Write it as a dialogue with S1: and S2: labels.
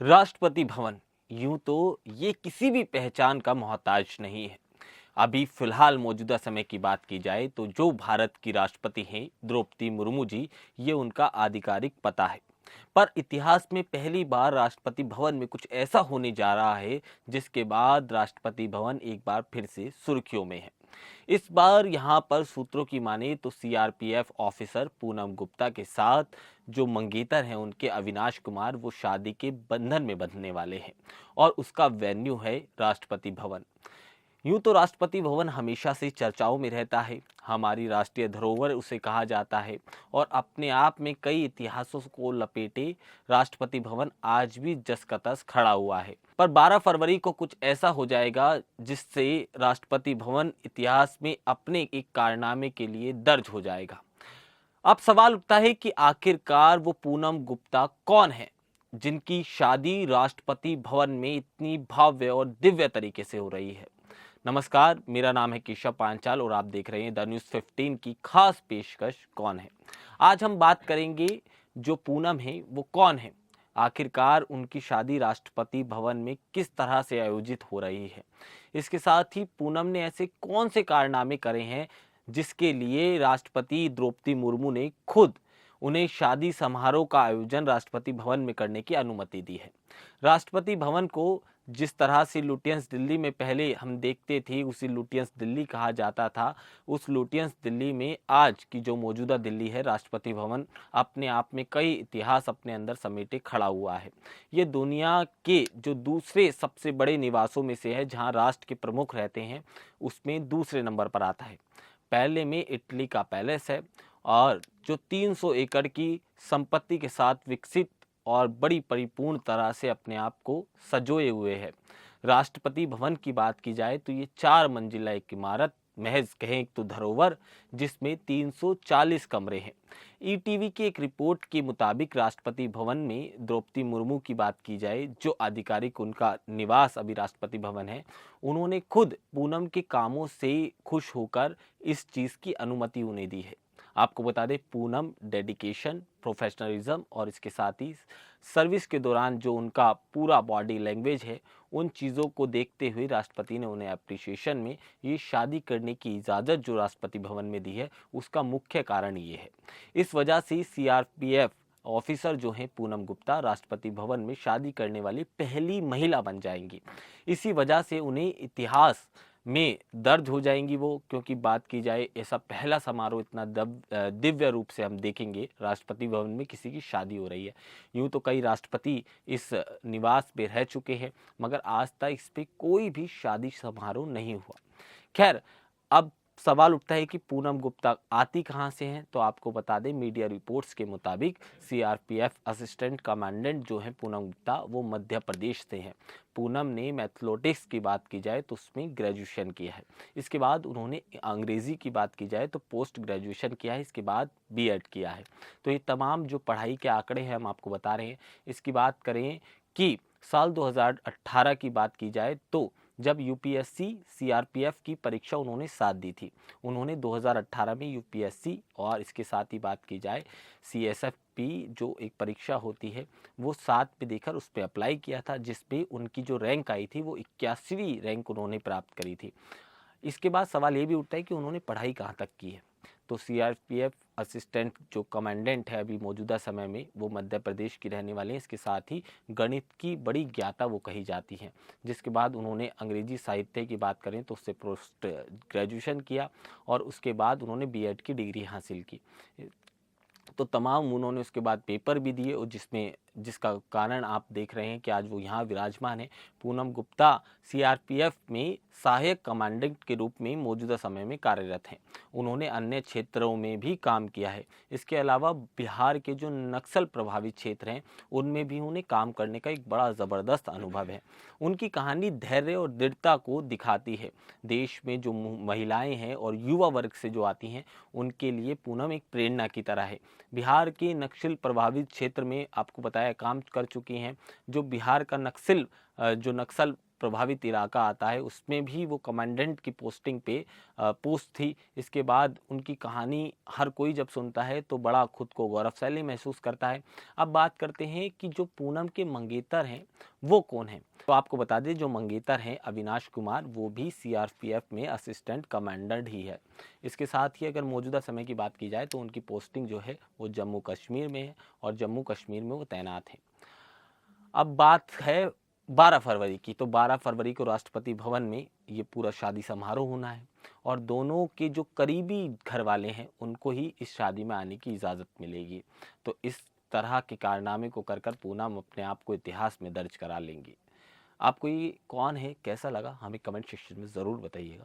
S1: राष्ट्रपति भवन यूं तो ये किसी भी पहचान का मोहताज नहीं है। अभी फिलहाल मौजूदा समय की बात की जाए तो जो भारत की राष्ट्रपति हैं द्रौपदी मुर्मू जी, ये उनका आधिकारिक पता है। पर इतिहास में पहली बार राष्ट्रपति भवन में कुछ ऐसा होने जा रहा है जिसके बाद राष्ट्रपति भवन एक बार फिर से सुर्खियों में है। इस बार यहां पर सूत्रों की माने तो सीआरपीएफ ऑफिसर पूनम गुप्ता के साथ जो मंगेतर हैं उनके अविनाश कुमार, वो शादी के बंधन में बंधने वाले हैं और उसका वेन्यू है राष्ट्रपति भवन। यूं तो राष्ट्रपति भवन हमेशा से चर्चाओं में रहता है, हमारी राष्ट्रीय धरोहर उसे कहा जाता है और अपने आप में कई इतिहासों को लपेटे राष्ट्रपति भवन आज भी जस का तस खड़ा हुआ है। पर 12 फरवरी को कुछ ऐसा हो जाएगा जिससे राष्ट्रपति भवन इतिहास में अपने एक कारनामे के लिए दर्ज हो जाएगा। अब सवाल उठता है कि आखिरकार वो पूनम गुप्ता कौन है जिनकी शादी राष्ट्रपति भवन में इतनी भव्य और दिव्य तरीके से हो रही है। नमस्कार, मेरा नाम है केशव पांचाल और आप देख रहे हैं द न्यूज़ 15 की खास पेशकश कौन है। आज हम बात करेंगे जो पूनम है वो कौन है, आखिरकार उनकी शादी राष्ट्रपति भवन में किस तरह से आयोजित हो रही है। इसके साथ ही पूनम ने ऐसे कौन से कारनामे करे हैं जिसके लिए राष्ट्रपति द्रौपदी मुर्मू ने खुद उन्हें शादी समारोह का आयोजन राष्ट्रपति भवन में करने की अनुमति दी है। राष्ट्रपति भवन को जिस तरह से लुटियंस दिल्ली में पहले हम देखते थे उसी लुटियंस दिल्ली कहा जाता था, उस लुटियंस दिल्ली में आज की जो मौजूदा दिल्ली है राष्ट्रपति भवन अपने आप में कई इतिहास अपने अंदर समेटे खड़ा हुआ है। ये दुनिया के जो दूसरे सबसे बड़े निवासों में से है जहां राष्ट्र के प्रमुख रहते हैं, उसमें दूसरे नंबर पर आता है। पहले में इटली का पैलेस है और जो 300 एकड़ की संपत्ति के साथ विकसित और बड़ी परिपूर्ण तरह से अपने आप को सजोए हुए है। राष्ट्रपति भवन की बात की जाए तो ये 4 मंजिला एक इमारत, महज कहें तो धरोहर, जिसमें 340 कमरे हैं। ईटीवी की एक रिपोर्ट के मुताबिक राष्ट्रपति भवन में द्रौपदी मुर्मू की बात की जाए, जो आधिकारिक उनका निवास अभी राष्ट्रपति भवन है, उन्होंने खुद पूनम के कामों से खुश होकर इस चीज़ की अनुमति उन्हें दी है। आपको बता दें, पूनम डेडिकेशन, प्रोफेशनलिज्म और इसके साथ ही सर्विस के दौरान जो उनका पूरा बॉडी लैंग्वेज है, उन चीज़ों को देखते हुए राष्ट्रपति ने उन्हें अप्रिसिएशन में ये शादी करने की इजाज़त जो राष्ट्रपति भवन में दी है, उसका मुख्य कारण ये है। इस वजह से सीआरपीएफ ऑफिसर जो हैं पूनम गुप्ता राष्ट्रपति भवन में शादी करने वाली पहली महिला बन जाएंगी। इसी वजह से उन्हें इतिहास में दर्ज हो जाएंगी वो, क्योंकि बात की जाए ऐसा पहला समारोह इतना दिव्य रूप से हम देखेंगे राष्ट्रपति भवन में किसी की शादी हो रही है। यूं तो कई राष्ट्रपति इस निवास पे रह चुके हैं मगर आज तक इस पे कोई भी शादी समारोह नहीं हुआ। खैर, अब सवाल उठता है कि पूनम गुप्ता आती कहाँ से हैं, तो आपको बता दें मीडिया रिपोर्ट्स के मुताबिक सीआरपीएफ असिस्टेंट कमांडेंट जो हैं पूनम गुप्ता, वो मध्य प्रदेश से हैं। पूनम ने मैथमेटिक्स की बात की जाए तो उसमें ग्रेजुएशन किया है। इसके बाद उन्होंने अंग्रेज़ी की बात की जाए तो पोस्ट ग्रेजुएशन किया है, इसके बाद बीएड किया है। तो ये तमाम जो पढ़ाई के आंकड़े हैं हम आपको बता रहे हैं। इसकी बात करें कि साल 2018 की बात की जाए तो जब यूपीएससी सीआरपीएफ की परीक्षा उन्होंने साथ दी थी, उन्होंने 2018 में यूपीएससी और इसके साथ ही बात की जाए सीएसएफपी जो एक परीक्षा होती है वो साथ पे देकर उस पर अप्लाई किया था, जिसपे उनकी जो रैंक आई थी वो 81वीं रैंक उन्होंने प्राप्त करी थी। इसके बाद सवाल ये भी उठता है कि उन्होंने पढ़ाई कहाँ तक की है। तो सीआरपीएफ असिस्टेंट जो कमांडेंट है अभी मौजूदा समय में, वो मध्य प्रदेश की रहने वाले हैं। इसके साथ ही गणित की बड़ी ज्ञाता वो कही जाती हैं। जिसके बाद उन्होंने अंग्रेजी साहित्य की बात करें तो उससे पोस्ट ग्रेजुएशन किया और उसके बाद उन्होंने बीएड की डिग्री हासिल की। तो तमाम उन्होंने उसके बाद पेपर भी दिए और जिसका कारण आप देख रहे हैं कि आज वो यहाँ विराजमान है। पूनम गुप्ता सीआरपीएफ में सहायक कमांडेंट के रूप में मौजूदा समय में कार्यरत हैं। उन्होंने अन्य क्षेत्रों में भी काम किया है। इसके अलावा बिहार के जो नक्सल प्रभावित क्षेत्र हैं उनमें भी उन्हें काम करने का एक बड़ा ज़बरदस्त अनुभव है। उनकी कहानी धैर्य और दृढ़ता को दिखाती है। देश में जो महिलाएं हैं और युवा वर्ग से जो आती हैं उनके लिए पूनम एक प्रेरणा की तरह है। बिहार के नक्सल प्रभावित क्षेत्र में आपको बताया काम कर चुकी हैं। जो बिहार का जो नक्सल प्रभावित इलाका आता है उसमें भी वो कमांडेंट की पोस्टिंग पे पोस्ट थी। इसके बाद उनकी कहानी हर कोई जब सुनता है तो बड़ा खुद को गौरवशाली महसूस करता है। अब बात करते हैं कि जो पूनम के मंगेतर हैं वो कौन हैं। तो आपको बता दें जो मंगेतर हैं अविनाश कुमार, वो भी सीआरपीएफ में असिस्टेंट कमांडेंट ही है। इसके साथ ही अगर मौजूदा समय की बात की जाए तो उनकी पोस्टिंग जो है वो जम्मू कश्मीर में है और जम्मू कश्मीर में वो तैनात हैं। अब बात है 12 फरवरी की, तो 12 फरवरी को राष्ट्रपति भवन में ये पूरा शादी समारोह होना है और दोनों के जो करीबी घर वाले हैं उनको ही इस शादी में आने की इजाज़त मिलेगी। तो इस तरह के कारनामे को कर पूनम अपने आप को इतिहास में दर्ज करा लेंगी। आपको ये कौन है, कैसा लगा, हमें कमेंट सेक्शन में ज़रूर बताइएगा।